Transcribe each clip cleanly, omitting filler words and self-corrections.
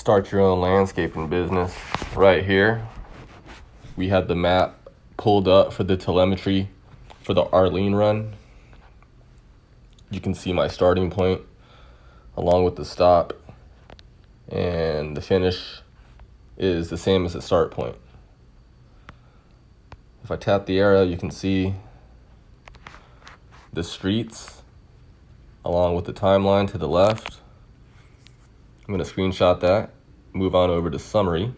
start your own landscaping business. Right here, we had the map pulled up for the telemetry for the Arlene run. You can see my starting point along with the stop, and the finish is the same as the start point. If I tap the arrow, you can see the streets along with the timeline to the left. I'm going to screenshot that, move on over to summary.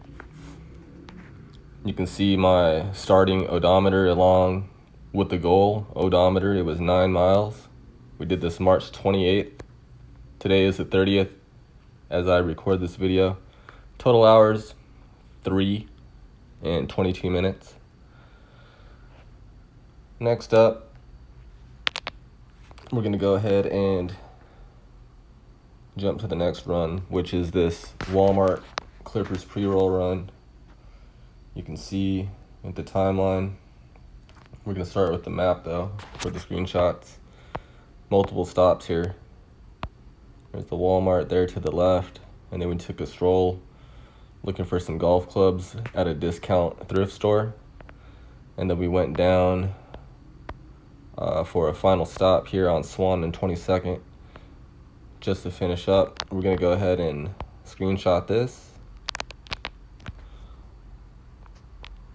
You can see my starting odometer along with the goal odometer. It was 9 miles. We did this March 28th. Today is the 30th as I record this video. Total hours, 3 and 22 minutes. Next up, we're going to go ahead and jump to the next run, which is this Walmart Clippers pre-roll run. You can see with the timeline. We're going to start with the map though for the screenshots. Multiple stops here. There's the Walmart there to the left, and then we took a stroll looking for some golf clubs at a discount thrift store, and then we went down for a final stop here on Swan and 22nd. Just to finish up, we're going to go ahead and screenshot this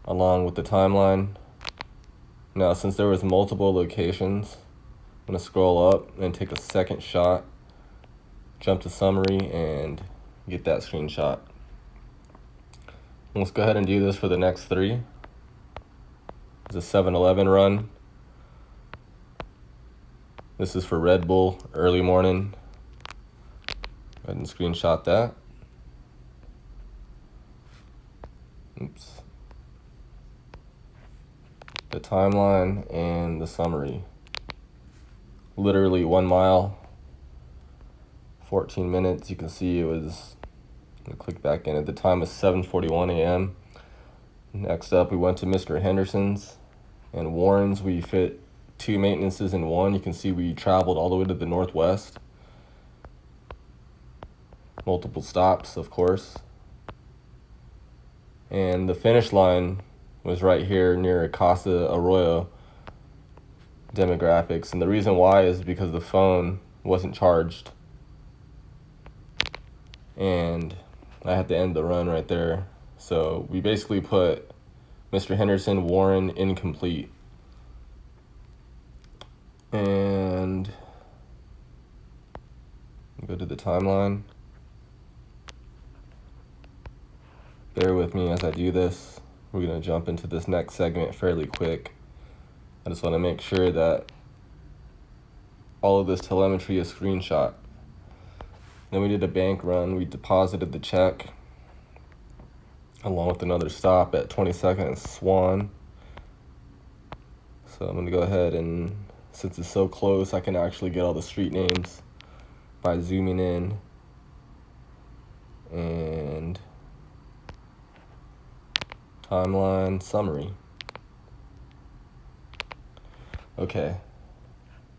along with the timeline. Now, since there was multiple locations, I'm going to scroll up and take a second shot, jump to summary, and get that screenshot. Let's go ahead and do this for the next 3. It's a 7-Eleven run. This is for Red Bull, early morning. Go ahead and screenshot that. Oops. The timeline and the summary. Literally 1 mile, 14 minutes. You can see it was, I'm gonna click back in. At the time was 7:41 a.m. Next up, we went to Mr. Henderson's and Warren's. We fit 2 maintenances in one. You can see we traveled all the way to the northwest. Multiple stops, of course. And the finish line was right here near Casa Arroyo demographics. And the reason why is because the phone wasn't charged. And I had to end the run right there. So we basically put Mr. Henderson, Warren, incomplete. And go to the timeline. Bear with me as I do this. We're going to jump into this next segment fairly quick. I just want to make sure that all of this telemetry is screenshot. Then we did a bank run. We deposited the check along with another stop at 22nd and Swan. So I'm going to go ahead and, since it's so close, I can actually get all the street names by zooming in. And timeline, summary. Okay,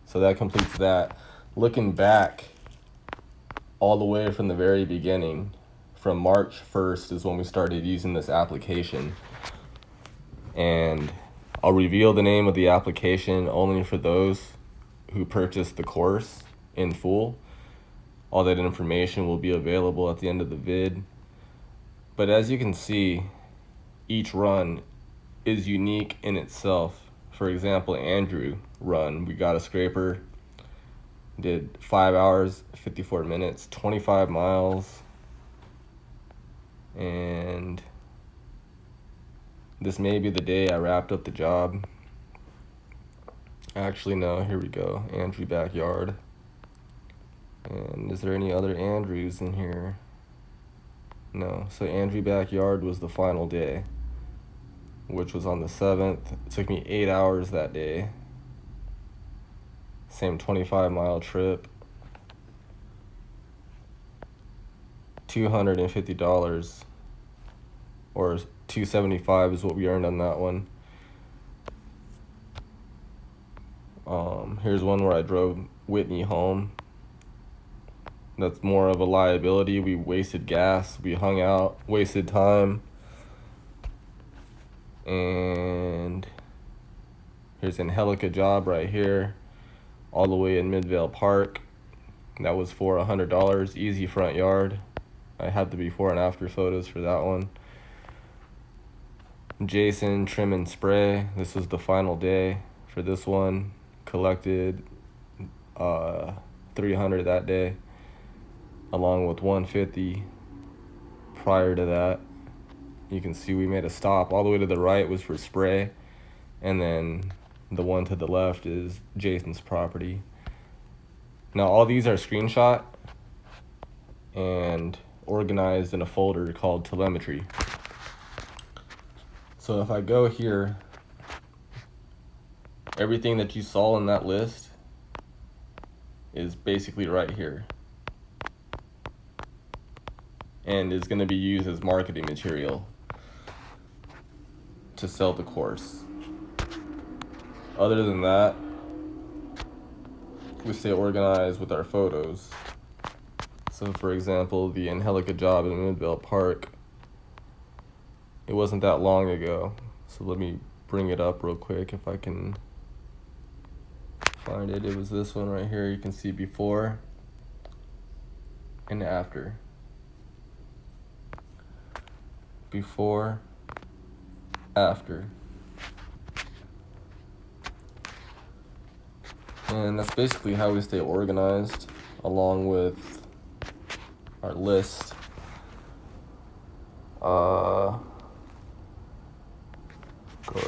so that completes that. Looking back all the way from the very beginning, from March 1st is when we started using this application. And I'll reveal the name of the application only for those who purchased the course in full. All that information will be available at the end of the vid. But as you can see, each run is unique in itself. For example, Andrew run, we got a scraper, did 5 hours, 54 minutes, 25 miles. And this may be the day I wrapped up the job. Actually, no, here we go. Andrew Backyard. And is there any other Andrews in here? No, so Andrew Backyard was the final day, which was on the 7th. It took me 8 hours that day. Same 25-mile trip. $250 or $275 is what we earned on that one. Here's one where I drove Whitney home. That's more of a liability. We wasted gas, we hung out, wasted time. And here's an Angelica job right here, all the way in Midvale Park. That was for $100, easy front yard. I have the before and after photos for that one. Jason Trim and Spray, this was the final day for this one. Collected $300 that day, along with $150 prior to that. You can see we made a stop. All the way to the right was for spray, and then the one to the left is Jason's property. Now all these are screenshot and organized in a folder called telemetry. So if I go here, everything that you saw in that list is basically right here, and is going to be used as marketing material to sell the course. Other than that, we stay organized with our photos. So for example, the Angelica job in Midvale Park, it wasn't that long ago. So let me bring it up real quick if I can find it. It was this one right here. You can see before and after. Before, after. And that's basically how we stay organized, along with our list. Go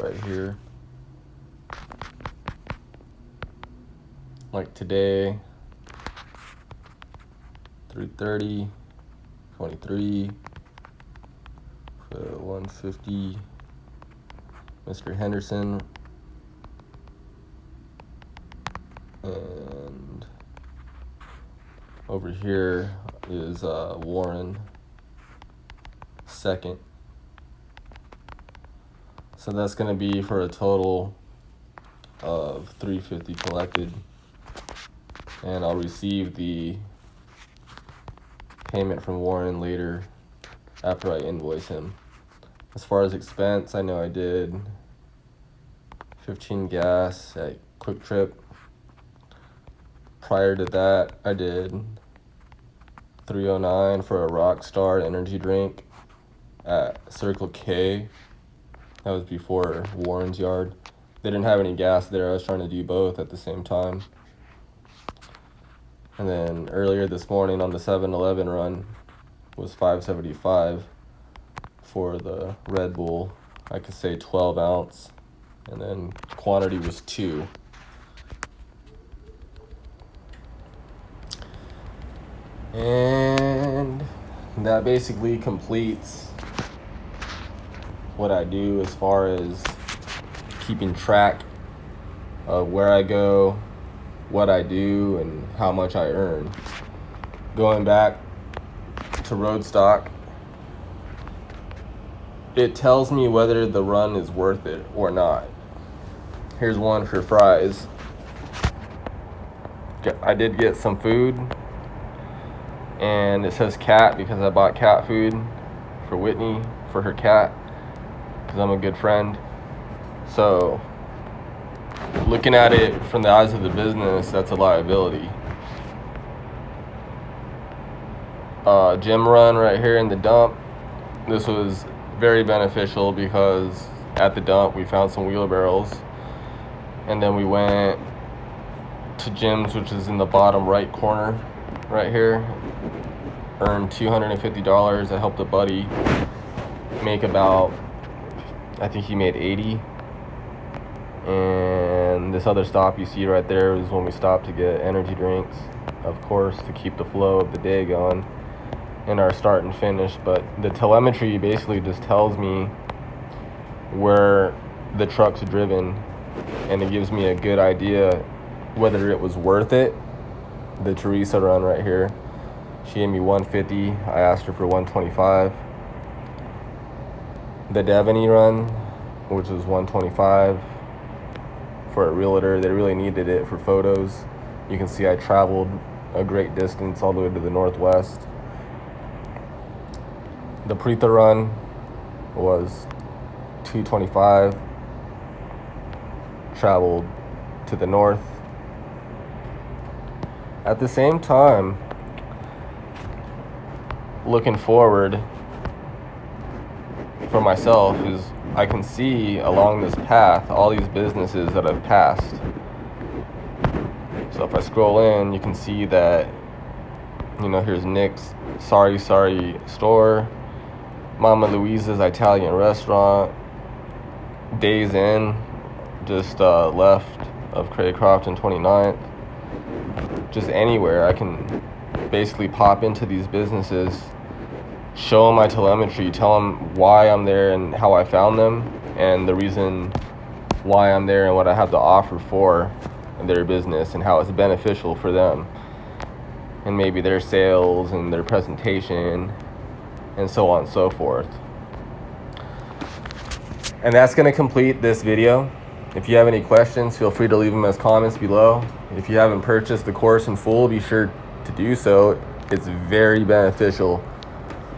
right here. Like today, 3:30, 23, 150, Mr. Henderson, and over here is Warren, second. So that's going to be for a total of $350 collected, and I'll receive the payment from Warren later after I invoice him. As far as expense, I know I did 15 gas at Quick Trip. Prior to that, I did $309 for a Rockstar energy drink at Circle K. That was before Warren's yard. They didn't have any gas there. I was trying to do both at the same time. And then earlier this morning on the 7-Eleven run was $5.75 for the Red Bull. I could say 12 ounce, and then quantity was 2. And that basically completes what I do as far as keeping track of where I go, what I do, and how much I earn. Going back to Roadstock, it tells me whether the run is worth it or not. Here's one for fries. I did get some food, and it says cat because I bought cat food for Whitney, for her cat, because I'm a good friend. So looking at it from the eyes of the business, that's a liability. Gym run right here in the dump. This was very beneficial because at the dump we found some wheelbarrows, and then we went to Jim's, which is in the bottom right corner right here. Earned $250. I helped a buddy make about, I think he made 80. And this other stop you see right there is when we stopped to get energy drinks, of course, to keep the flow of the day going in our start and finish. But the telemetry basically just tells me where the truck's driven, and it gives me a good idea whether it was worth it. The Teresa run right here, she gave me $150. I asked her for $125. The Devaney run, which was $125 for a realtor. They really needed it for photos. You can see I traveled a great distance all the way to the northwest. The Pritha run was 225, traveled to the north. At the same time, looking forward for myself is I can see along this path all these businesses that I've passed. So if I scroll in, you can see that, here's Nick's Sorry store, Mama Louisa's Italian restaurant, Days Inn, just left of Craycroft and 29th. Just anywhere I can basically pop into these businesses, show them my telemetry, tell them why I'm there and how I found them, and the reason why I'm there and what I have to offer for their business and how it's beneficial for them, and maybe their sales and their presentation and so on and so forth. And that's going to complete this video. If you have any questions, feel free to leave them as comments below. If you haven't purchased the course in full, be sure to do so. It's very beneficial.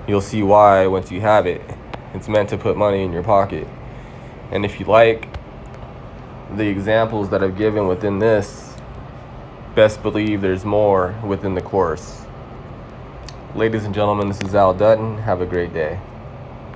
You'll see why once you have it. It's meant to put money in your pocket. And if you like the examples that I've given within this, best believe there's more within the course. Ladies and gentlemen, this is Al Dutton. Have a great day.